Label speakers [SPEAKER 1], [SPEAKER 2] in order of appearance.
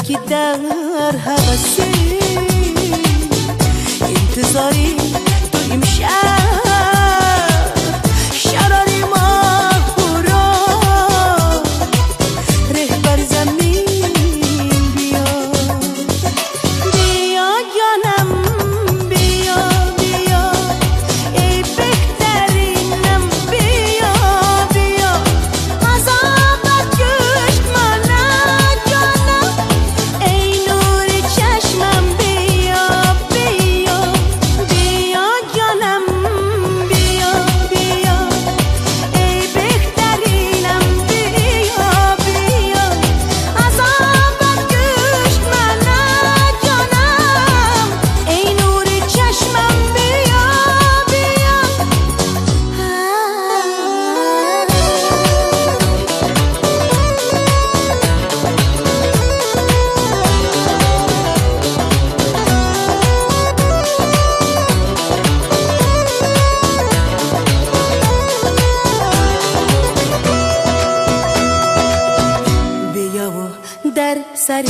[SPEAKER 1] که در هوسی انتظاری تو امشب شراری مهورا رهبر زمین بیا بیا جانم بیا بیا ای بهترینم بیا بیا عذابت کشت منه جانم ای نور چشمم بیا بیا بیا جانم بیا بیا ای بهترینم بیا بیا عذابت کشت منه جانم ای نور چشمم بیا بیا بیا و در سر